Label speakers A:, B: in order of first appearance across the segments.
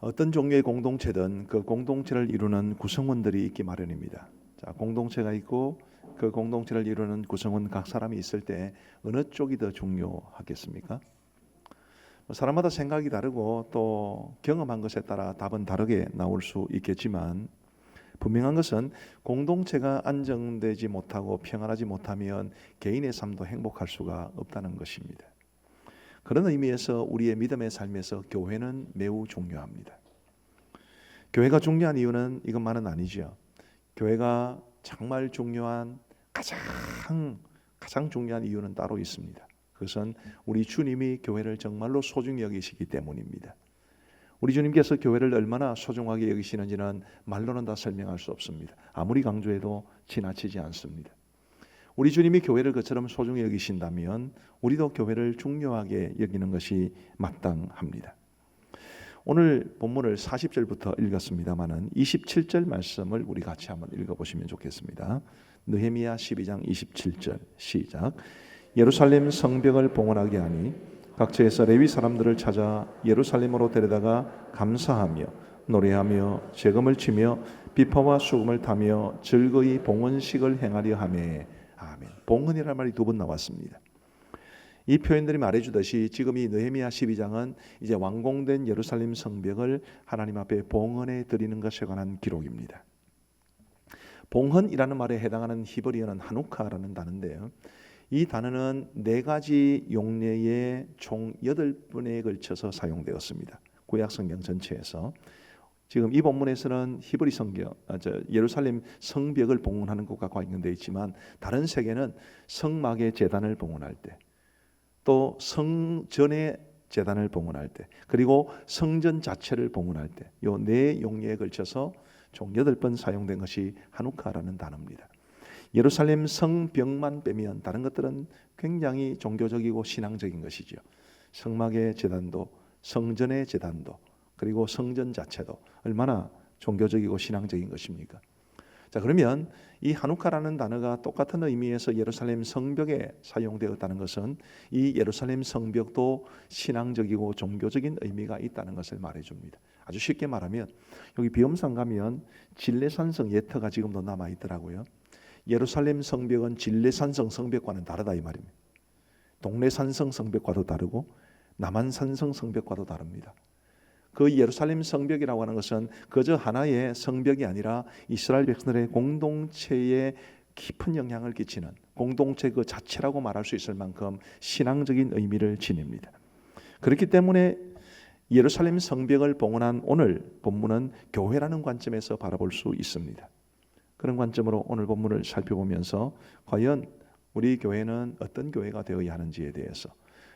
A: 어떤 종류의 공동체든 그 공동체를 이루는 구성원들이 있기 마련입니다. 자, 공동체가 있고 그 공동체를 이루는 구성원 각 사람이 있을 때 어느 쪽이 더 중요하겠습니까? 사람마다 생각이 다르고 또 경험한 것에 따라 답은 다르게 나올 수 있겠지만 분명한 것은 공동체가 안정되지 못하고 평안하지 못하면 개인의 삶도 행복할 수가 없다는 것입니다. 그런 의미에서 우리의 믿음의 삶에서 교회는 매우 중요합니다. 교회가 중요한 이유는 이것만은 아니죠. 교회가 정말 중요한 가장 중요한 이유는 따로 있습니다. 그것은 우리 주님이 교회를 정말로 소중히 여기시기 때문입니다. 우리 주님께서 교회를 얼마나 소중하게 여기시는지는 말로는 다 설명할 수 없습니다. 아무리 강조해도 지나치지 않습니다. 우리 주님이 교회를 그처럼 소중히 여기신다면 우리도 교회를 중요하게 여기는 것이 마땅합니다. 오늘 본문을 40절부터 읽었습니다마는 27절 말씀을 우리 같이 한번 읽어보시면 좋겠습니다. 느헤미야 12장 27절 시작. 예루살렘 성벽을 봉헌하게 하니 각처에서 레위 사람들을 찾아 예루살렘으로 데려다가 감사하며 노래하며 제금을 치며 비파와 수금을 타며 즐거이 봉헌식을 행하려 하매. 아멘. 봉헌이라는 말이 두 번 나왔습니다. 이 표현들이 말해주듯이 지금 이 느헤미야 12장은 이제 완공된 예루살렘 성벽을 하나님 앞에 봉헌해 드리는 것에 관한 기록입니다. 봉헌이라는 말에 해당하는 히브리어는 하누카라는 단어인데요. 이 단어는 4가지 용례의 총 8번에 걸쳐서 사용되었습니다. 구약 성경 전체에서. 지금 이 본문에서는 히브리 성경, 예루살렘 성벽을 봉헌하는 것과 관련되어 있지만 다른 세계는 성막의 제단을 봉헌할 때, 또 성전의 제단을 봉헌할 때, 그리고 성전 자체를 봉헌할 때, 이 4용례에 걸쳐서 총 8번 사용된 것이 하누카라는 단어입니다. 예루살렘 성벽만 빼면 다른 것들은 굉장히 종교적이고 신앙적인 것이죠. 성막의 제단도, 성전의 제단도, 그리고 성전 자체도 얼마나 종교적이고 신앙적인 것입니까? 자, 그러면 이 하누카라는 단어가 똑같은 의미에서 예루살렘 성벽에 사용되었다는 것은 이 예루살렘 성벽도 신앙적이고 종교적인 의미가 있다는 것을 말해줍니다. 아주 쉽게 말하면 여기 비엄산 가면 진례산성 예터가 지금도 남아 있더라고요. 예루살렘 성벽은 진례산성 성벽과는 다르다 이 말입니다. 동례산성 성벽과도 다르고 남한산성 성벽과도 다릅니다. 그 예루살렘 성벽이라고 하는 것은 그저 하나의 성벽이 아니라 이스라엘 백성들의 공동체에 깊은 영향을 끼치는 공동체 그 자체라고 말할 수 있을 만큼 신앙적인 의미를 지닙니다. 그렇기 때문에 예루살렘 성벽을 봉헌한 오늘 본문은 교회라는 관점에서 바라볼 수 있습니다. 그런 관점으로 오늘 본문을 살펴보면서 과연 우리 교회는 어떤 교회가 되어야 하는지에 대해서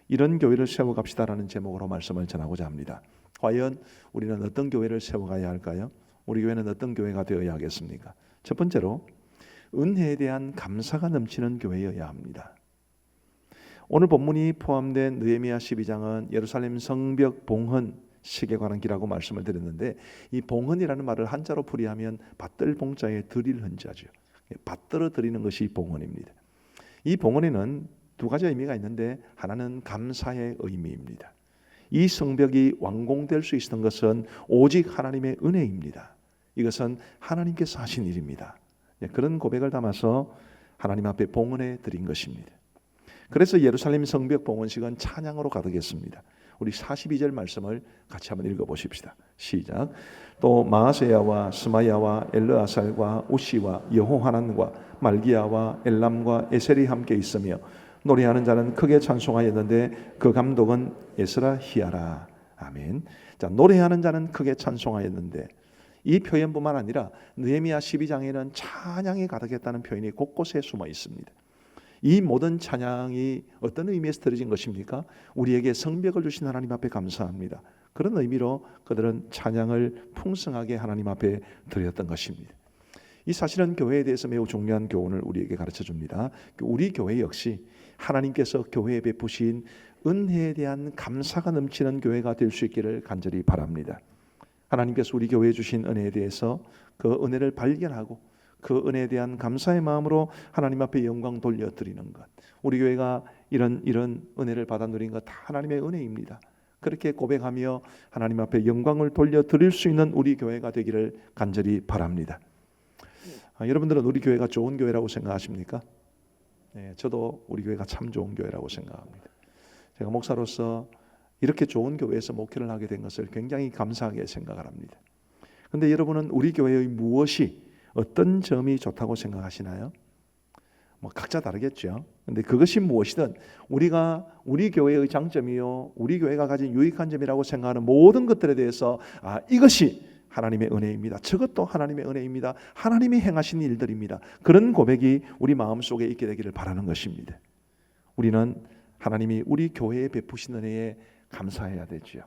A: 이런 교회를 세워갑시다라는 제목으로 말씀을 전하고자 합니다. 과연 우리는 어떤 교회를 세워가야 할까요? 우리 교회는 어떤 교회가 되어야 하겠습니까? 첫 번째로 은혜에 대한 감사가 넘치는 교회여야 합니다. 오늘 본문이 포함된 느헤미야 12장은 예루살렘 성벽 봉헌식에 관한 기라고 말씀을 드렸는데 이 봉헌이라는 말을 한자로 풀이하면 받들 봉자에 드릴 헌자죠. 받들어 드리는 것이 봉헌입니다. 이 봉헌에는 2가지 의미가 있는데 하나는 감사의 의미입니다. 이 성벽이 완공될 수 있었던 것은 오직 하나님의 은혜입니다. 이것은 하나님께서 하신 일입니다. 그런 고백을 담아서 하나님 앞에 봉헌해 드린 것입니다. 그래서 예루살렘 성벽 봉헌식은 찬양으로 가득했습니다. 우리 42절 말씀을 같이 한번 읽어보십시다. 시작. 또 마아세야와 스마야와 엘르아살과 우시와 여호하난과 말기야와 엘람과 에셀이 함께 있으며 노래하는 자는 크게 찬송하였는데 그 감독은 에스라히야라. 아멘. 자, 노래하는 자는 크게 찬송하였는데 이 표현뿐만 아니라 느헤미야 12장에는 찬양이 가득했다는 표현이 곳곳에 숨어 있습니다. 이 모든 찬양이 어떤 의미에서 드려진 것입니까? 우리에게 성벽을 주신 하나님 앞에 감사합니다. 그런 의미로 그들은 찬양을 풍성하게 하나님 앞에 드렸던 것입니다. 이 사실은 교회에 대해서 매우 중요한 교훈을 우리에게 가르쳐 줍니다. 우리 교회 역시 하나님께서 교회에 베푸신 은혜에 대한 감사가 넘치는 교회가 될 수 있기를 간절히 바랍니다. 하나님께서 우리 교회에 주신 은혜에 대해서 그 은혜를 발견하고 그 은혜에 대한 감사의 마음으로 하나님 앞에 영광 돌려드리는 것, 우리 교회가 이런 은혜를 받아 누린 것 다 하나님의 은혜입니다. 그렇게 고백하며 하나님 앞에 영광을 돌려드릴 수 있는 우리 교회가 되기를 간절히 바랍니다. 여러분들은 우리 교회가 좋은 교회라고 생각하십니까? 네, 저도 우리 교회가 참 좋은 교회라고 생각합니다. 제가 목사로서 이렇게 좋은 교회에서 목회를 하게 된 것을 굉장히 감사하게 생각을 합니다. 그런데 여러분은 우리 교회의 무엇이, 어떤 점이 좋다고 생각하시나요? 뭐 각자 다르겠죠. 근데 그것이 무엇이든 우리가 우리 교회의 장점이요, 우리 교회가 가진 유익한 점이라고 생각하는 모든 것들에 대해서 이것이 하나님의 은혜입니다. 저것도 하나님의 은혜입니다. 하나님이 행하신 일들입니다. 그런 고백이 우리 마음속에 있게 되기를 바라는 것입니다. 우리는 하나님이 우리 교회에 베푸신 은혜에 감사해야 되지요.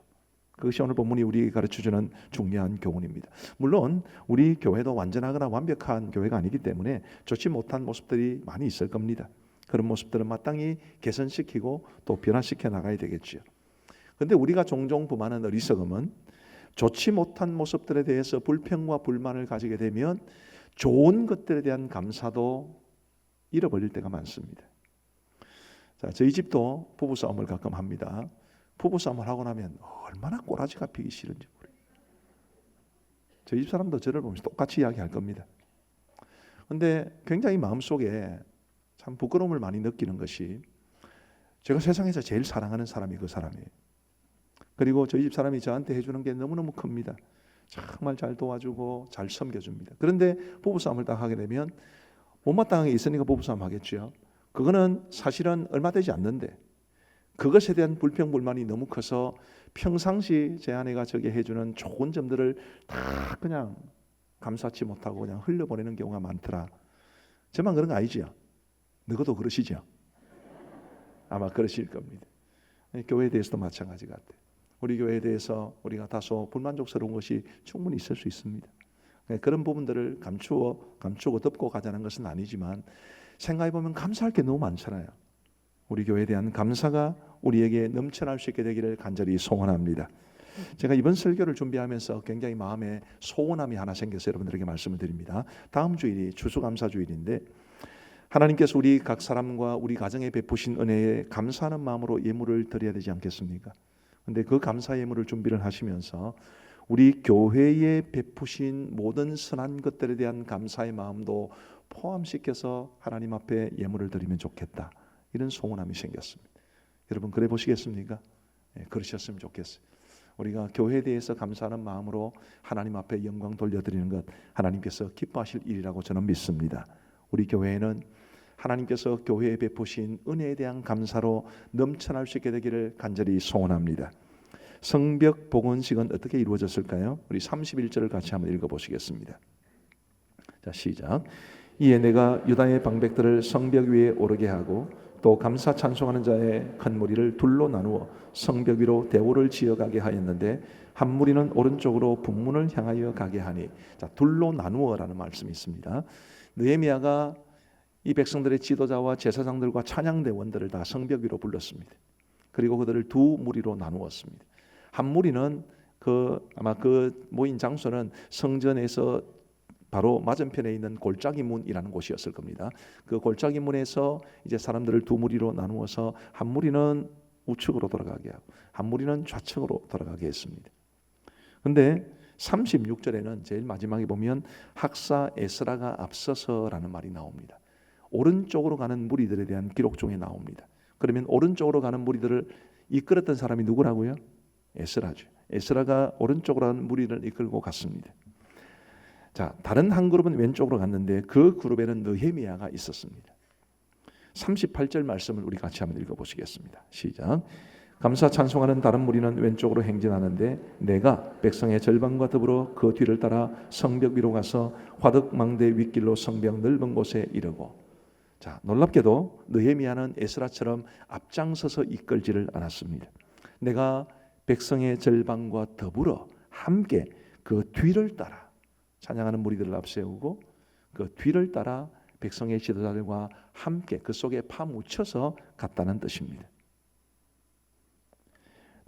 A: 그것이 오늘 본문이 우리에게 가르쳐주는 중요한 교훈입니다. 물론 우리 교회도 완전하거나 완벽한 교회가 아니기 때문에 좋지 못한 모습들이 많이 있을 겁니다. 그런 모습들은 마땅히 개선시키고 또 변화시켜 나가야 되겠지요. 그런데 우리가 종종 범하는 어리석음은 좋지 못한 모습들에 대해서 불평과 불만을 가지게 되면 좋은 것들에 대한 감사도 잃어버릴 때가 많습니다. 자, 저희 집도 부부싸움을 가끔 합니다. 부부싸움을 하고 나면 얼마나 꼬라지가 피기 싫은지 모르겠어요. 저희 집 사람도 저를 보면서 똑같이 이야기할 겁니다. 그런데 굉장히 마음속에 참 부끄러움을 많이 느끼는 것이, 제가 세상에서 제일 사랑하는 사람이 그 사람이에요. 그리고 저희 집 사람이 저한테 해주는 게 너무너무 큽니다. 정말 잘 도와주고 잘 섬겨줍니다. 그런데 부부싸움을 딱 하게 되면 못마땅한 게 있으니까 부부싸움 하겠죠. 그거는 사실은 얼마 되지 않는데 그것에 대한 불평불만이 너무 커서 평상시 제 아내가 저게 해주는 좋은 점들을 다 그냥 감사치 못하고 그냥 흘려보내는 경우가 많더라. 저만 그런 거 아니죠? 너도 그러시죠? 아마 그러실 겁니다. 교회에 대해서도 마찬가지 같아요. 우리 교회에 대해서 우리가 다소 불만족스러운 것이 충분히 있을 수 있습니다. 그런 부분들을 감추고 덮고 가자는 것은 아니지만 생각해보면 감사할 게 너무 많잖아요. 우리 교회에 대한 감사가 우리에게 넘쳐날 수 있게 되기를 간절히 소원합니다. 제가 이번 설교를 준비하면서 굉장히 마음에 소원함이 하나 생겨서 여러분들에게 말씀을 드립니다. 다음 주일이 추수감사주일인데 하나님께서 우리 각 사람과 우리 가정에 베푸신 은혜에 감사하는 마음으로 예물을 드려야 되지 않겠습니까? 그런데 그 감사 예물을 준비를 하시면서 우리 교회에 베푸신 모든 선한 것들에 대한 감사의 마음도 포함시켜서 하나님 앞에 예물을 드리면 좋겠다, 이런 소원함이 생겼습니다. 여러분 그래 보시겠습니까? 네, 그러셨으면 좋겠어요. 우리가 교회에 대해서 감사하는 마음으로 하나님 앞에 영광 돌려드리는 것, 하나님께서 기뻐하실 일이라고 저는 믿습니다. 우리 교회에는 하나님께서 교회에 베푸신 은혜에 대한 감사로 넘쳐날 수 있게 되기를 간절히 소원합니다. 성벽 복원식은 어떻게 이루어졌을까요? 우리 31절을 같이 한번 읽어보시겠습니다. 자, 시작. 이에 내가 유다의 방백들을 성벽 위에 오르게 하고 또 감사 찬송하는 자의 큰 무리를 둘로 나누어 성벽 위로 대오를 지어가게 하였는데 한 무리는 오른쪽으로 북문을 향하여 가게 하니, 자, 둘로 나누어라는 말씀이 있습니다. 느헤미야가 이 백성들의 지도자와 제사장들과 찬양대원들을 다 성벽 위로 불렀습니다. 그리고 그들을 두 무리로 나누었습니다. 한 무리는 아마 그 모인 장소는 성전에서 바로 맞은편에 있는 골짜기 문이라는 곳이었을 겁니다. 그 골짜기 문에서 이제 사람들을 두 무리로 나누어서 한 무리는 우측으로 돌아가게 하고 한 무리는 좌측으로 돌아가게 했습니다. 그런데 36절에는 제일 마지막에 보면 학사 에스라가 앞서서라는 말이 나옵니다. 오른쪽으로 가는 무리들에 대한 기록 중에 나옵니다. 그러면 오른쪽으로 가는 무리들을 이끌었던 사람이 누구라고요? 에스라죠. 에스라가 오른쪽으로 가는 무리를 이끌고 갔습니다. 자, 다른 한 그룹은 왼쪽으로 갔는데 그 그룹에는 느헤미야가 있었습니다. 38절 말씀을 우리 같이 한번 읽어보시겠습니다. 시작. 감사 찬송하는 다른 무리는 왼쪽으로 행진하는데 내가 백성의 절반과 더불어 그 뒤를 따라 성벽 위로 가서 화덕망대 윗길로 성벽 넓은 곳에 이르고, 자, 놀랍게도 느헤미야는 에스라처럼 앞장서서 이끌지를 않았습니다. 내가 백성의 절반과 더불어 함께 그 뒤를 따라 찬양하는 무리들을 앞세우고 그 뒤를 따라 백성의 지도자들과 함께 그 속에 파묻혀서 갔다는 뜻입니다.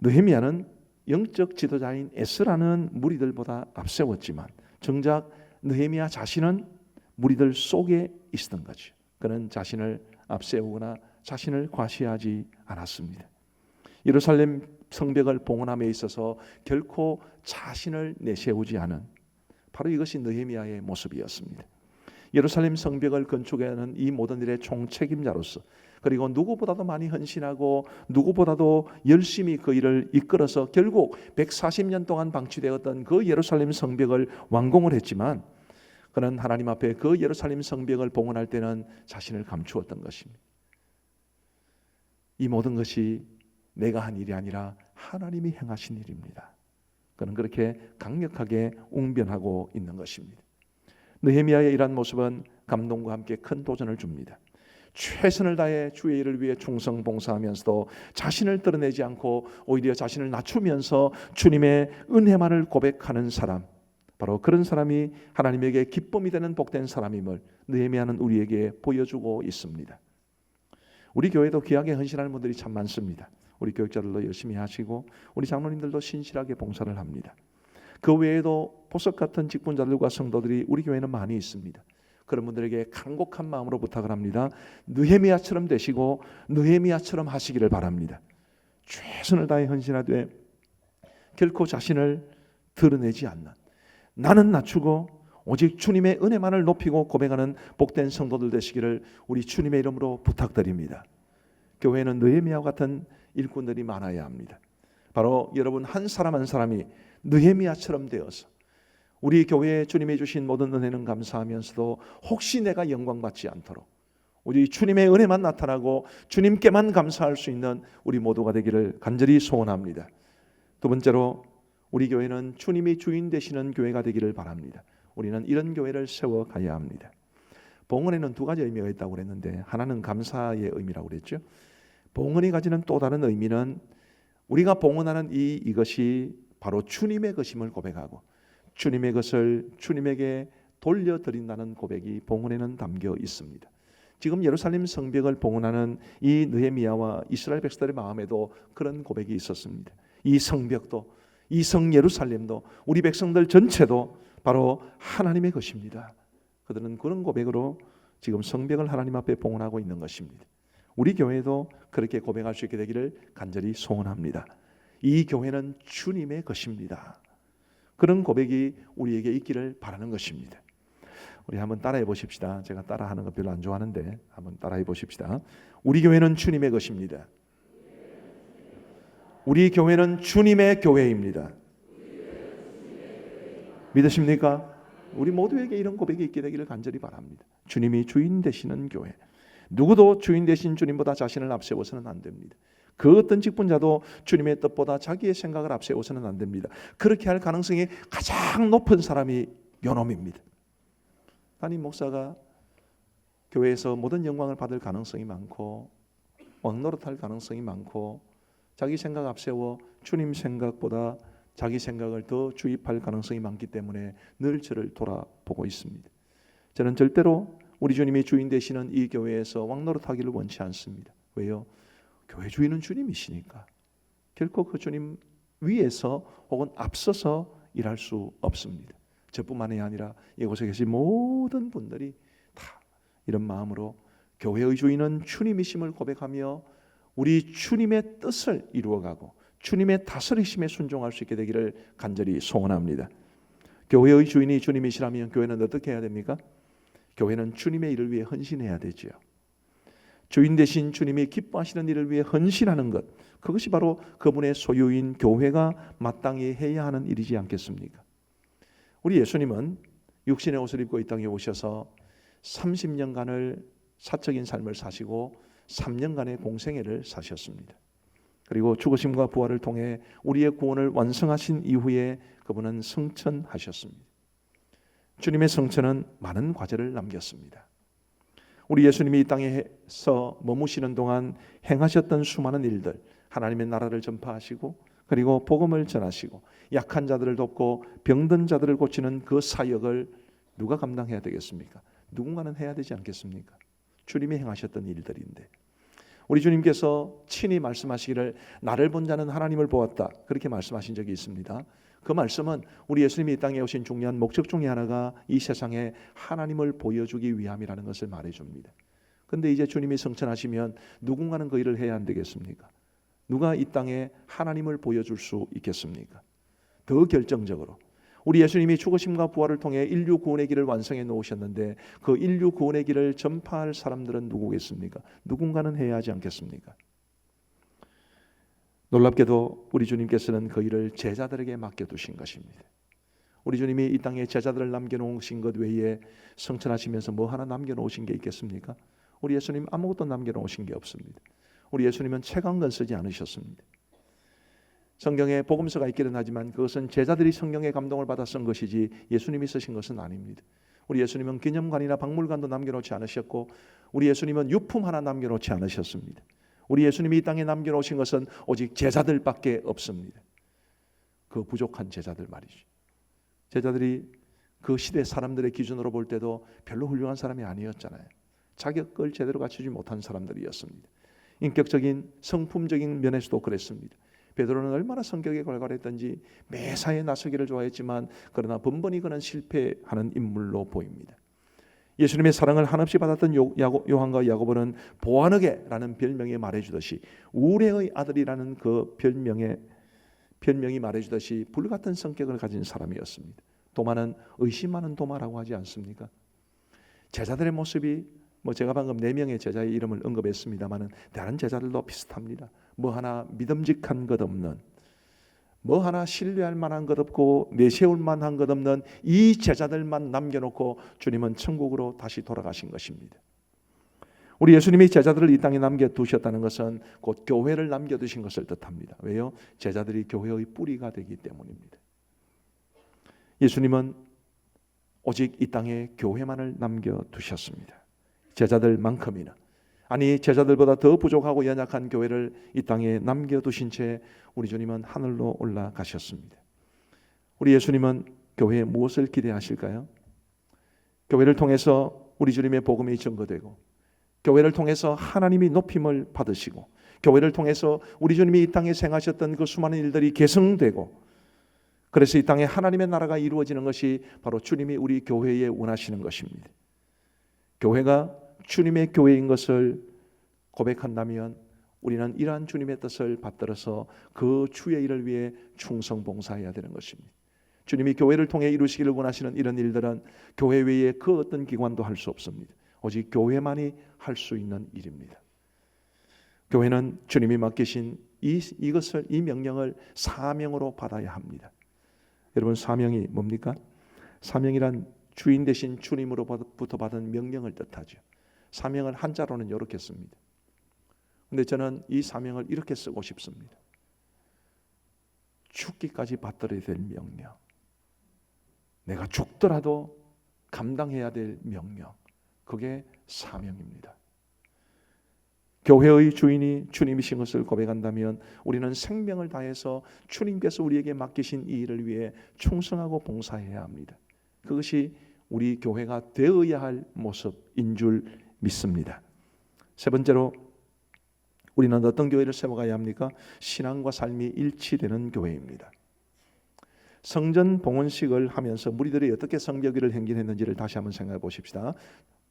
A: 느헤미야는 영적 지도자인 에스라는 무리들보다 앞세웠지만 정작 느헤미야 자신은 무리들 속에 있었던 거죠. 그는 자신을 앞세우거나 자신을 과시하지 않았습니다. 예루살렘 성벽을 봉헌함에 있어서 결코 자신을 내세우지 않은 바로 이것이 느헤미야의 모습이었습니다. 예루살렘 성벽을 건축하는 이 모든 일의 총책임자로서, 그리고 누구보다도 많이 헌신하고 누구보다도 열심히 그 일을 이끌어서 결국 140년 동안 방치되었던 그 예루살렘 성벽을 완공을 했지만, 그는 하나님 앞에 그 예루살렘 성벽을 봉헌할 때는 자신을 감추었던 것입니다. 이 모든 것이 내가 한 일이 아니라 하나님이 행하신 일입니다. 그는 그렇게 강력하게 웅변하고 있는 것입니다. 느헤미야의 이러한 모습은 감동과 함께 큰 도전을 줍니다. 최선을 다해 주의 일을 위해 충성 봉사하면서도 자신을 드러내지 않고 오히려 자신을 낮추면서 주님의 은혜만을 고백하는 사람, 바로 그런 사람이 하나님에게 기쁨이 되는 복된 사람임을 느헤미야는 우리에게 보여주고 있습니다. 우리 교회도 귀하게 헌신하는 분들이 참 많습니다. 우리 교육자들도 열심히 하시고 우리 장로님들도 신실하게 봉사를 합니다. 그 외에도 보석 같은 직분자들과 성도들이 우리 교회는 많이 있습니다. 그런 분들에게 간곡한 마음으로 부탁을 합니다. 느헤미야처럼 되시고 느헤미야처럼 하시기를 바랍니다. 최선을 다해 헌신하되 결코 자신을 드러내지 않는, 나는 낮추고 오직 주님의 은혜만을 높이고 고백하는 복된 성도들 되시기를 우리 주님의 이름으로 부탁드립니다. 교회는 느헤미야와 같은 일꾼들이 많아야 합니다. 바로 여러분 한 사람 한 사람이 느헤미야처럼 되어서 우리 교회에 주님이 주신 모든 은혜는 감사하면서도 혹시 내가 영광받지 않도록 우리 주님의 은혜만 나타나고 주님께만 감사할 수 있는 우리 모두가 되기를 간절히 소원합니다. 두 번째로 우리 교회는 주님이 주인 되시는 교회가 되기를 바랍니다. 우리는 이런 교회를 세워가야 합니다. 봉헌에는 두 가지 의미가 있다고 그랬는데, 하나는 감사의 의미라고 그랬죠. 봉헌이 가지는 또 다른 의미는 우리가 봉헌하는 이것이 바로 주님의 것임을 고백하고 주님의 것을 주님에게 돌려드린다는 고백이 봉헌에는 담겨 있습니다. 지금 예루살렘 성벽을 봉헌하는 이 느헤미야와 이스라엘 백성들의 마음에도 그런 고백이 있었습니다. 이 성벽도, 이 성 예루살렘도, 우리 백성들 전체도 바로 하나님의 것입니다. 그들은 그런 고백으로 지금 성벽을 하나님 앞에 봉헌하고 있는 것입니다. 우리 교회도 그렇게 고백할 수 있게 되기를 간절히 소원합니다. 이 교회는 주님의 것입니다. 그런 고백이 우리에게 있기를 바라는 것입니다. 우리 한번 따라해 보십시다. 제가 따라하는 거 별로 안 좋아하는데 한번 따라해 보십시다. 우리 교회는 주님의 것입니다. 우리 교회는 주님의 교회입니다. 믿으십니까? 우리 모두에게 이런 고백이 있게 되기를 간절히 바랍니다. 주님이 주인 되시는 교회. 누구도 주인 되신 주님보다 자신을 앞세워서는 안 됩니다. 그 어떤 직분자도 주님의 뜻보다 자기의 생각을 앞세워서는 안 됩니다. 그렇게 할 가능성이 가장 높은 사람이 요놈입니다. 담임 목사가 교회에서 모든 영광을 받을 가능성이 많고 왕노릇할 가능성이 많고 자기 생각 앞세워 주님 생각보다 자기 생각을 더 주입할 가능성이 많기 때문에 늘 저를 돌아보고 있습니다. 저는 절대로 우리 주님이 주인 되시는 이 교회에서 왕노릇하기를 원치 않습니다. 왜요? 교회 주인은 주님이시니까 결코 그 주님 위에서 혹은 앞서서 일할 수 없습니다. 저뿐만이 아니라 이곳에 계신 모든 분들이 다 이런 마음으로 교회의 주인은 주님이심을 고백하며 우리 주님의 뜻을 이루어가고 주님의 다스리심에 순종할 수 있게 되기를 간절히 소원합니다. 교회의 주인이 주님이시라면 교회는 어떻게 해야 됩니까? 교회는 주님의 일을 위해 헌신해야 되지요. 주인 되신 주님이 기뻐하시는 일을 위해 헌신하는 것, 그것이 바로 그분의 소유인 교회가 마땅히 해야 하는 일이지 않겠습니까? 우리 예수님은 육신의 옷을 입고 이 땅에 오셔서 30년간을 사적인 삶을 사시고 3년간의 공생애를 사셨습니다. 그리고 죽으심과 부활을 통해 우리의 구원을 완성하신 이후에 그분은 승천하셨습니다. 주님의 승천은 많은 과제를 남겼습니다. 우리 예수님이 이 땅에서 머무시는 동안 행하셨던 수많은 일들, 하나님의 나라를 전파하시고 그리고 복음을 전하시고 약한 자들을 돕고 병든 자들을 고치는 그 사역을 누가 감당해야 되겠습니까? 누군가는 해야 되지 않겠습니까? 주님이 행하셨던 일들인데 우리 주님께서 친히 말씀하시기를 나를 본 자는 하나님을 보았다, 그렇게 말씀하신 적이 있습니다. 그 말씀은 우리 예수님이 이 땅에 오신 중요한 목적 중에 하나가 이 세상에 하나님을 보여주기 위함이라는 것을 말해줍니다. 그런데 이제 주님이 승천하시면 누군가는 그 일을 해야 안 되겠습니까? 누가 이 땅에 하나님을 보여줄 수 있겠습니까? 더 결정적으로 우리 예수님이 죽으심과 부활을 통해 인류 구원의 길을 완성해 놓으셨는데 그 인류 구원의 길을 전파할 사람들은 누구겠습니까? 누군가는 해야 하지 않겠습니까? 놀랍게도 우리 주님께서는 그 일을 제자들에게 맡겨두신 것입니다. 우리 주님이 이 땅에 제자들을 남겨놓으신 것 외에 성천하시면서 뭐 하나 남겨놓으신 게 있겠습니까? 우리 예수님 아무것도 남겨놓으신 게 없습니다. 우리 예수님은 책 한 권 쓰지 않으셨습니다. 성경에 복음서가 있기는 하지만 그것은 제자들이 성경의 감동을 받아 쓴 것이지 예수님이 쓰신 것은 아닙니다. 우리 예수님은 기념관이나 박물관도 남겨놓지 않으셨고 우리 예수님은 유품 하나 남겨놓지 않으셨습니다. 우리 예수님이 이 땅에 남겨놓으신 것은 오직 제자들밖에 없습니다. 그 부족한 제자들 말이죠. 제자들이 그 시대 사람들의 기준으로 볼 때도 별로 훌륭한 사람이 아니었잖아요. 자격을 제대로 갖추지 못한 사람들이었습니다. 인격적인 성품적인 면에서도 그랬습니다. 베드로는 얼마나 성격에 괄괄했던지 매사에 나서기를 좋아했지만 그러나 번번이 그는 실패하는 인물로 보입니다. 예수님의 사랑을 한없이 받았던 요한과 야고보는 보아너게라는 별명이 말해주듯이 우레의 아들이라는 그 별명이 말해주듯이 불같은 성격을 가진 사람이었습니다. 도마는 의심하는 도마라고 하지 않습니까? 제자들의 모습이 제가 방금 4명의 제자의 이름을 언급했습니다마는 다른 제자들도 비슷합니다. 뭐 하나 믿음직한 것 없는, 뭐 하나 신뢰할 만한 것 없고 내세울 만한 것 없는 이 제자들만 남겨놓고 주님은 천국으로 다시 돌아가신 것입니다. 우리 예수님이 제자들을 이 땅에 남겨두셨다는 것은 곧 교회를 남겨두신 것을 뜻합니다. 왜요? 제자들이 교회의 뿌리가 되기 때문입니다. 예수님은 오직 이 땅에 교회만을 남겨두셨습니다. 제자들만큼이나 아니 제자들보다 더 부족하고 연약한 교회를 이 땅에 남겨두신 채 우리 주님은 하늘로 올라가셨습니다. 우리 예수님은 교회에 무엇을 기대하실까요? 교회를 통해서 우리 주님의 복음이 증거되고 교회를 통해서 하나님이 높임을 받으시고 교회를 통해서 우리 주님이 이 땅에 행하셨던 그 수많은 일들이 계승되고 그래서 이 땅에 하나님의 나라가 이루어지는 것이 바로 주님이 우리 교회에 원하시는 것입니다. 교회가 주님의 교회인 것을 고백한다면 우리는 이러한 주님의 뜻을 받들어서 그 주의 일을 위해 충성 봉사해야 되는 것입니다. 주님이 교회를 통해 이루시기를 원하시는 이런 일들은 교회 외에 그 어떤 기관도 할 수 없습니다. 오직 교회만이 할 수 있는 일입니다. 교회는 주님이 맡기신 이 명령을 사명으로 받아야 합니다. 여러분 사명이 뭡니까? 사명이란 주인 되신 주님으로부터 받은 명령을 뜻하죠. 사명을 한자로는 이렇게 씁니다. 그런데 저는 이 사명을 이렇게 쓰고 싶습니다. 죽기까지 받들어야 될 명령, 내가 죽더라도 감당해야 될 명령, 그게 사명입니다. 교회의 주인이 주님이신 것을 고백한다면 우리는 생명을 다해서 주님께서 우리에게 맡기신 이 일을 위해 충성하고 봉사해야 합니다. 그것이 우리 교회가 되어야 할 모습인 줄 믿습니다. 세 번째로 우리는 어떤 교회를 세워가야 합니까? 신앙과 삶이 일치되는 교회입니다. 성전 봉헌식을 하면서 무리들이 어떻게 성벽일을 행진했는지를 다시 한번 생각해 보십시다.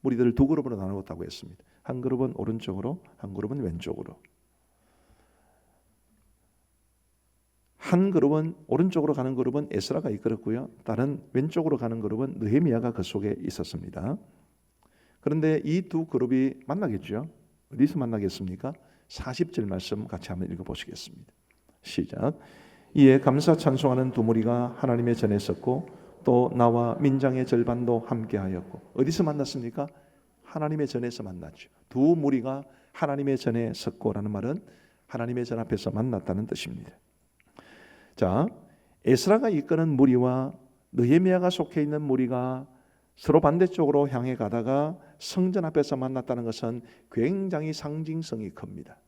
A: 무리들을 두 그룹으로 나누었다고 했습니다. 한 그룹은 오른쪽으로, 한 그룹은 왼쪽으로. 한 그룹은 오른쪽으로 가는 그룹은 에스라가 이끌었고요. 다른 왼쪽으로 가는 그룹은 느헤미야가 그 속에 있었습니다. 그런데 이 두 그룹이 만나겠죠. 어디서 만나겠습니까? 40절 말씀 같이 한번 읽어보시겠습니다. 시작. 이에 감사 찬송하는 두 무리가 하나님의 전에 섰고 또 나와 민장의 절반도 함께하였고. 어디서 만났습니까? 하나님의 전에서 만났죠. 두 무리가 하나님의 전에 섰고라는 말은 하나님의 전 앞에서 만났다는 뜻입니다. 자, 에스라가 이끄는 무리와 느헤미야가 속해 있는 무리가 서로 반대쪽으로 향해 가다가 성전 앞에서 만났다는 것은 굉장히 상징성이 큽니다.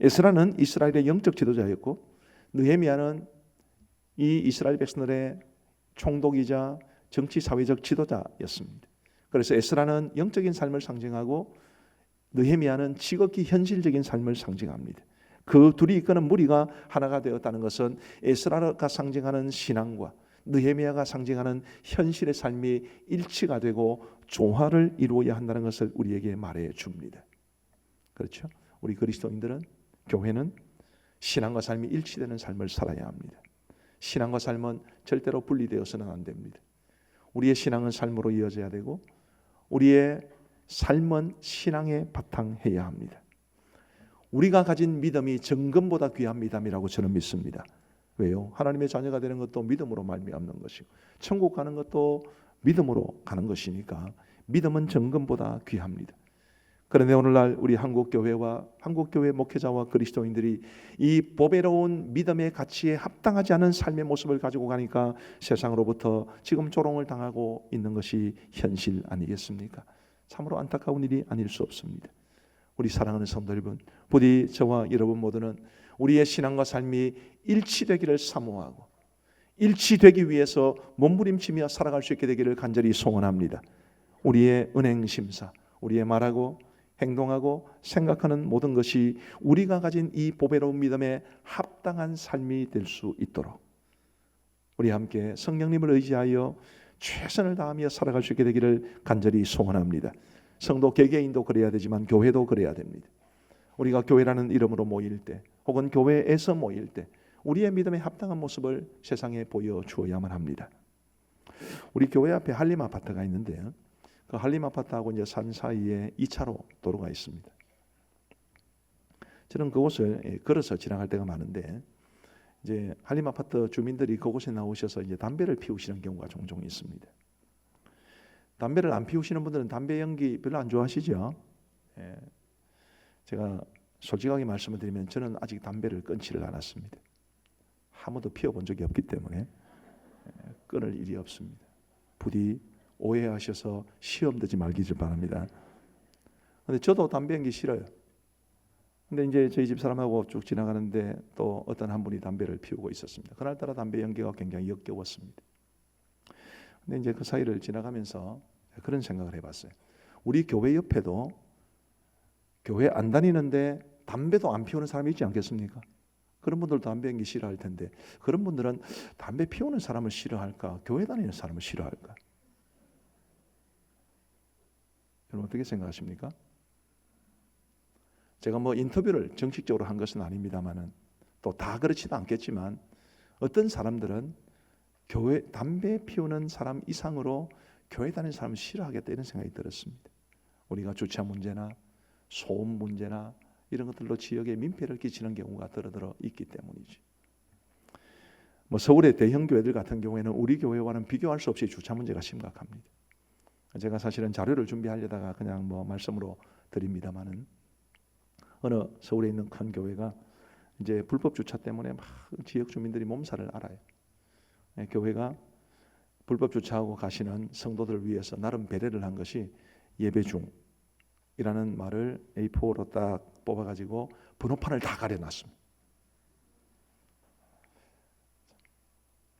A: 에스라는 이스라엘의 영적 지도자였고 느헤미야는 이 이스라엘 백성들의 총독이자 정치 사회적 지도자였습니다. 그래서 에스라는 영적인 삶을 상징하고 느헤미야는 지극히 현실적인 삶을 상징합니다. 그 둘이 이끄는 무리가 하나가 되었다는 것은 에스라가 상징하는 신앙과 느헤미야가 상징하는 현실의 삶이 일치가 되고 조화를 이루어야 한다는 것을 우리에게 말해 줍니다. 그렇죠? 우리 그리스도인들은 교회는 신앙과 삶이 일치되는 삶을 살아야 합니다. 신앙과 삶은 절대로 분리되어서는 안 됩니다. 우리의 신앙은 삶으로 이어져야 되고 우리의 삶은 신앙에 바탕해야 합니다. 우리가 가진 믿음이 정금보다 귀한 믿음이라고 저는 믿습니다. 왜요? 하나님의 자녀가 되는 것도 믿음으로 말미암는 것이고 천국 가는 것도 믿음으로 가는 것이니까 믿음은 정금보다 귀합니다. 그런데 오늘날 우리 한국교회와 한국교회 목회자와 그리스도인들이 이 보배로운 믿음의 가치에 합당하지 않은 삶의 모습을 가지고 가니까 세상으로부터 지금 조롱을 당하고 있는 것이 현실 아니겠습니까? 참으로 안타까운 일이 아닐 수 없습니다. 우리 사랑하는 성도 여러분, 부디 저와 여러분 모두는 우리의 신앙과 삶이 일치되기를 사모하고 일치되기 위해서 몸부림치며 살아갈 수 있게 되기를 간절히 소원합니다. 우리의 은행심사, 우리의 말하고 행동하고 생각하는 모든 것이 우리가 가진 이 보배로운 믿음에 합당한 삶이 될 수 있도록 우리 함께 성령님을 의지하여 최선을 다하며 살아갈 수 있게 되기를 간절히 소원합니다. 성도 개개인도 그래야 되지만 교회도 그래야 됩니다. 우리가 교회라는 이름으로 모일 때 혹은 교회에서 모일 때 우리의 믿음에 합당한 모습을 세상에 보여주어야만 합니다. 우리 교회 앞에 한림 아파트가 있는데요. 그 한림 아파트하고 이제 산 사이에 2차로 도로가 있습니다. 저는 그곳을 걸어서 지나갈 때가 많은데 이제 한림 아파트 주민들이 그곳에 나오셔서 이제 담배를 피우시는 경우가 종종 있습니다. 담배를 안 피우시는 분들은 담배 연기 별로 안 좋아하시죠? 예. 제가 솔직하게 말씀을 드리면 저는 아직 담배를 끊지를 않았습니다. 한 번도 피워본 적이 없기 때문에 끊을 일이 없습니다. 부디 오해하셔서 시험 들지 말기를 바랍니다. 근데 저도 담배 연기 싫어요. 근데 이제 저희 집 사람하고 쭉 지나가는데 또 어떤 한 분이 담배를 피우고 있었습니다. 그날따라 담배 연기가 굉장히 역겨웠습니다. 근데 이제 그 사이를 지나가면서 그런 생각을 해봤어요. 우리 교회 옆에도 교회 안 다니는데 담배도 안 피우는 사람이 있지 않겠습니까? 그런 분들도 담배 연기 싫어할 텐데 그런 분들은 담배 피우는 사람을 싫어할까? 교회 다니는 사람을 싫어할까? 여러분 어떻게 생각하십니까? 제가 뭐 인터뷰를 정식적으로 한 것은 아닙니다만은 또 다 그렇지도 않겠지만 어떤 사람들은 교회 담배 피우는 사람 이상으로 교회 다니는 사람을 싫어하겠다 이런 생각이 들었습니다. 우리가 주차 문제나 소음 문제나 이런 것들로 지역에 민폐를 끼치는 경우가 더러 있기 때문이지. 뭐 서울의 대형 교회들 같은 경우에는 우리 교회와는 비교할 수 없이 주차 문제가 심각합니다. 제가 사실은 자료를 준비하려다가 그냥 뭐 말씀으로 드립니다만은 어느 서울에 있는 큰 교회가 이제 불법 주차 때문에 막 지역 주민들이 몸살을 앓아요. 교회가 불법 주차하고 가시는 성도들을 위해서 나름 배려를 한 것이 예배 중이라는 말을 A4로 딱 뽑아가지고 번호판을 다 가려놨습니다.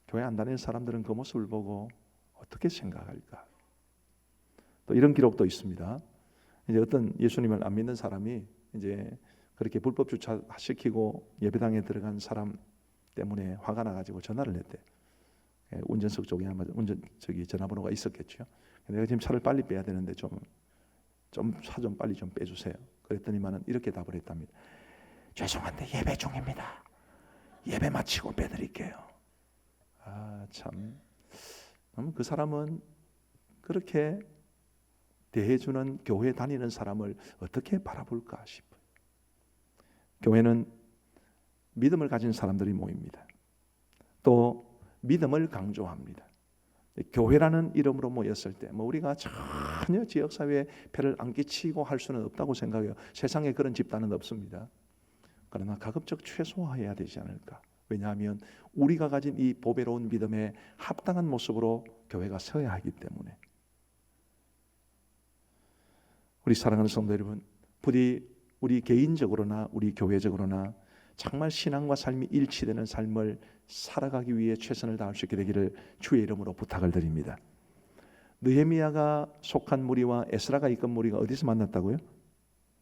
A: 교회 안 다니는 사람들은 그 모습을 보고 어떻게 생각할까? 또 이런 기록도 있습니다. 이제 어떤 예수님을 안 믿는 사람이 이제 그렇게 불법 주차시키고 예배당에 들어간 사람 때문에 화가 나가지고 전화를 했대. 운전석 쪽에 아마 전화번호가 있었겠죠. 내가 지금 차를 빨리 빼야 되는데 차 좀 빨리 좀 빼주세요. 그랬더니만은 이렇게 답을 했답니다. 죄송한데 예배 중입니다. 예배 마치고 빼드릴게요. 아 참, 그 사람은 그렇게 대해주는 교회 다니는 사람을 어떻게 바라볼까 싶어요. 교회는 믿음을 가진 사람들이 모입니다. 또 믿음을 강조합니다. 교회라는 이름으로 모였을 때 우리가 전혀 지역사회에 폐를 안 끼치고 할 수는 없다고 생각해요. 세상에 그런 집단은 없습니다. 그러나 가급적 최소화해야 되지 않을까. 왜냐하면 우리가 가진 이 보배로운 믿음에 합당한 모습으로 교회가 서야 하기 때문에. 우리 사랑하는 성도 여러분, 부디 우리 개인적으로나 우리 교회적으로나 정말 신앙과 삶이 일치되는 삶을 살아가기 위해 최선을 다할 수 있게 되기를 주의 이름으로 부탁을 드립니다. 느헤미야가 속한 무리와 에스라가 이끈 무리가 어디서 만났다고요?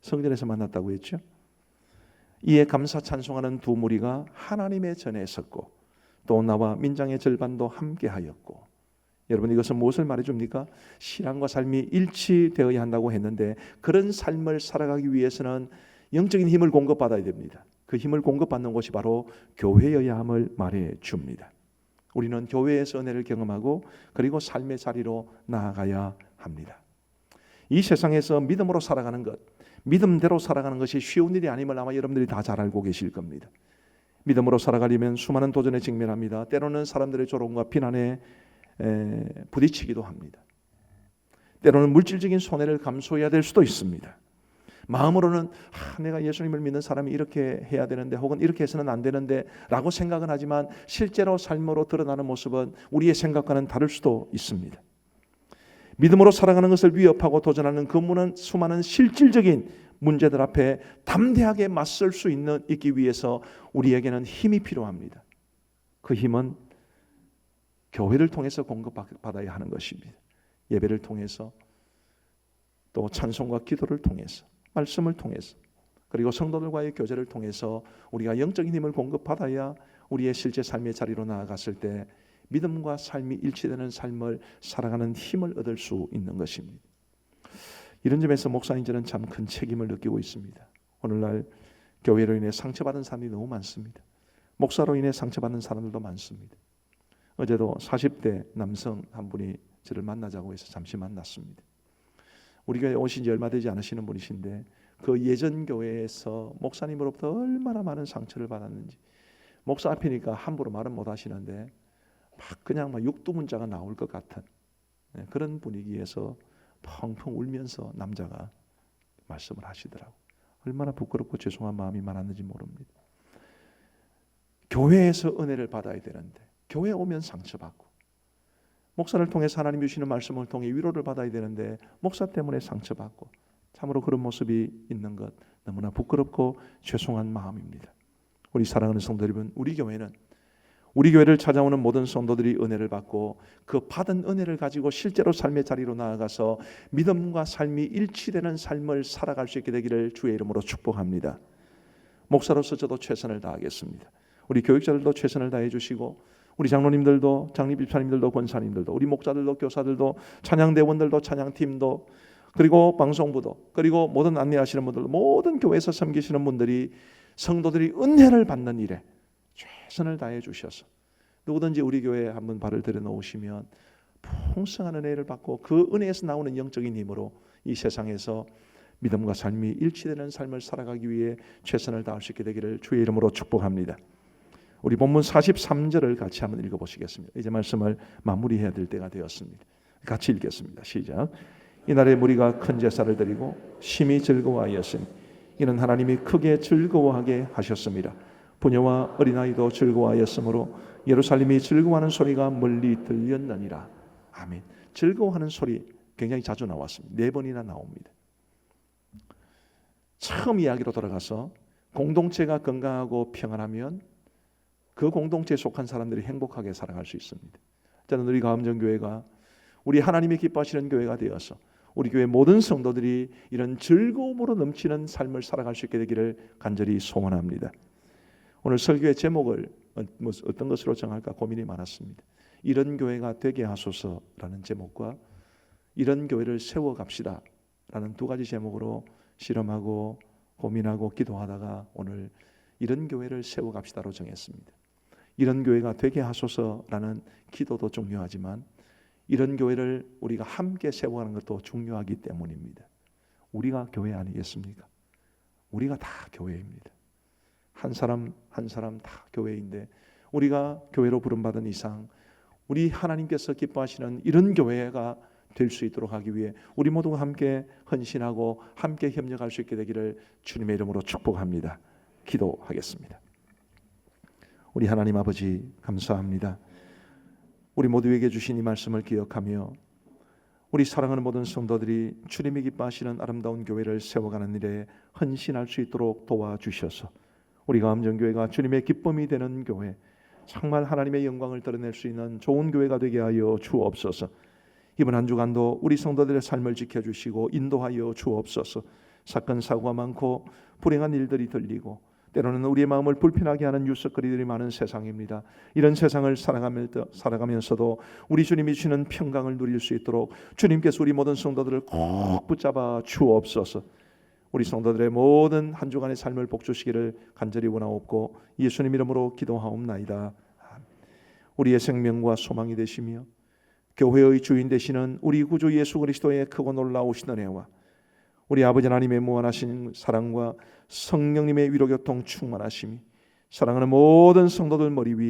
A: 성전에서 만났다고 했죠. 이에 감사 찬송하는 두 무리가 하나님의 전에 섰고 또 나와 민장의 절반도 함께하였고. 여러분 이것은 무엇을 말해줍니까? 신앙과 삶이 일치되어야 한다고 했는데 그런 삶을 살아가기 위해서는 영적인 힘을 공급받아야 됩니다. 그 힘을 공급받는 곳이 바로 교회여야 함을 말해 줍니다. 우리는 교회에서 은혜를 경험하고 그리고 삶의 자리로 나아가야 합니다. 이 세상에서 믿음으로 살아가는 것, 믿음대로 살아가는 것이 쉬운 일이 아님을 아마 여러분들이 다 잘 알고 계실 겁니다. 믿음으로 살아가려면 수많은 도전에 직면합니다. 때로는 사람들의 조롱과 비난에 부딪히기도 합니다. 때로는 물질적인 손해를 감수해야 될 수도 있습니다. 마음으로는 내가 예수님을 믿는 사람이 이렇게 해야 되는데 혹은 이렇게 해서는 안 되는데 라고 생각은 하지만 실제로 삶으로 드러나는 모습은 우리의 생각과는 다를 수도 있습니다. 믿음으로 살아가는 것을 위협하고 도전하는 그 수많은 실질적인 문제들 앞에 담대하게 맞설 수 있기 위해서 우리에게는 힘이 필요합니다. 그 힘은 교회를 통해서 공급받아야 하는 것입니다. 예배를 통해서 또 찬송과 기도를 통해서 말씀을 통해서 그리고 성도들과의 교제를 통해서 우리가 영적인 힘을 공급받아야 우리의 실제 삶의 자리로 나아갔을 때 믿음과 삶이 일치되는 삶을 살아가는 힘을 얻을 수 있는 것입니다. 이런 점에서 목사님 저는 참 큰 책임을 느끼고 있습니다. 오늘날 교회로 인해 상처받은 사람이 너무 많습니다. 목사로 인해 상처받는 사람들도 많습니다. 어제도 40대 남성 한 분이 저를 만나자고 해서 잠시 만났습니다. 우리 교회에 오신 지 얼마 되지 않으시는 분이신데 그 예전 교회에서 목사님으로부터 얼마나 많은 상처를 받았는지 목사 앞이니까 함부로 말은 못 하시는데 그냥 육두문자가 나올 것 같은 그런 분위기에서 펑펑 울면서 남자가 말씀을 하시더라고요. 얼마나 부끄럽고 죄송한 마음이 많았는지 모릅니다. 교회에서 은혜를 받아야 되는데 교회 오면 상처받고 목사를 통해서 하나님 주시는 말씀을 통해 위로를 받아야 되는데 목사 때문에 상처받고 참으로 그런 모습이 있는 것 너무나 부끄럽고 죄송한 마음입니다. 우리 사랑하는 성도 여러분, 우리 교회를 찾아오는 모든 성도들이 은혜를 받고 그 받은 은혜를 가지고 실제로 삶의 자리로 나아가서 믿음과 삶이 일치되는 삶을 살아갈 수 있게 되기를 주의 이름으로 축복합니다. 목사로서 저도 최선을 다하겠습니다. 우리 교육자들도 최선을 다해 주시고 우리 장로님들도 장립집사님들도 권사님들도 우리 목자들도 교사들도 찬양대원들도 찬양팀도 그리고 방송부도 그리고 모든 안내하시는 분들 모든 교회에서 섬기시는 분들이 성도들이 은혜를 받는 일에 최선을 다해 주셔서 누구든지 우리 교회에 한번 발을 들여놓으시면 풍성한 은혜를 받고 그 은혜에서 나오는 영적인 힘으로 이 세상에서 믿음과 삶이 일치되는 삶을 살아가기 위해 최선을 다할 수 있게 되기를 주의 이름으로 축복합니다. 우리 본문 43절을 같이 한번 읽어보시겠습니다. 이제 말씀을 마무리해야 될 때가 되었습니다. 같이 읽겠습니다. 시작. 이날에 무리가 큰 제사를 드리고 심히 즐거워하였으니 이는 하나님이 크게 즐거워하게 하셨습니다. 부녀와 어린아이도 즐거워하였으므로 예루살렘이 즐거워하는 소리가 멀리 들렸느니라. 아멘. 즐거워하는 소리 굉장히 자주 나왔습니다. 4번이나 나옵니다. 처음 이야기로 돌아가서 공동체가 건강하고 평안하면 그 공동체에 속한 사람들이 행복하게 살아갈 수 있습니다. 저는 우리 가음정교회가 우리 하나님이 기뻐하시는 교회가 되어서 우리 교회 모든 성도들이 이런 즐거움으로 넘치는 삶을 살아갈 수 있게 되기를 간절히 소원합니다. 오늘 설교의 제목을 어떤 것으로 정할까 고민이 많았습니다. 이런 교회가 되게 하소서라는 제목과 이런 교회를 세워갑시다 라는 두 가지 제목으로 실험하고 고민하고 기도하다가 오늘 이런 교회를 세워갑시다로 정했습니다. 이런 교회가 되게 하소서라는 기도도 중요하지만 이런 교회를 우리가 함께 세워가는 것도 중요하기 때문입니다. 우리가 교회 아니겠습니까? 우리가 다 교회입니다. 한 사람 한 사람 다 교회인데 우리가 교회로 부름받은 이상 우리 하나님께서 기뻐하시는 이런 교회가 될 수 있도록 하기 위해 우리 모두가 함께 헌신하고 함께 협력할 수 있게 되기를 주님의 이름으로 축복합니다. 기도하겠습니다. 우리 하나님 아버지 감사합니다. 우리 모두에게 주신 이 말씀을 기억하며 우리 사랑하는 모든 성도들이 주님이 기뻐하시는 아름다운 교회를 세워가는 일에 헌신할 수 있도록 도와주셔서 우리 가음정교회가 주님의 기쁨이 되는 교회, 정말 하나님의 영광을 드러낼 수 있는 좋은 교회가 되게 하여 주옵소서. 이번 한 주간도 우리 성도들의 삶을 지켜주시고 인도하여 주옵소서. 사건 사고가 많고 불행한 일들이 들리고 때로는 우리의 마음을 불편하게 하는 뉴스거리들이 많은 세상입니다. 이런 세상을 살아가면서도 우리 주님이 주시는 평강을 누릴 수 있도록 주님께서 우리 모든 성도들을 꼭 붙잡아 주옵소서. 우리 성도들의 모든 한 주간의 삶을 복주시기를 간절히 원하옵고 예수님 이름으로 기도하옵나이다. 우리의 생명과 소망이 되시며 교회의 주인 되시는 우리 구주 예수 그리스도의 크고 놀라우신 은혜와 우리 아버지 하나님의 무한하신 사랑과 성령님의 위로교통 충만하심이 사랑하는 모든 성도들 머리 위에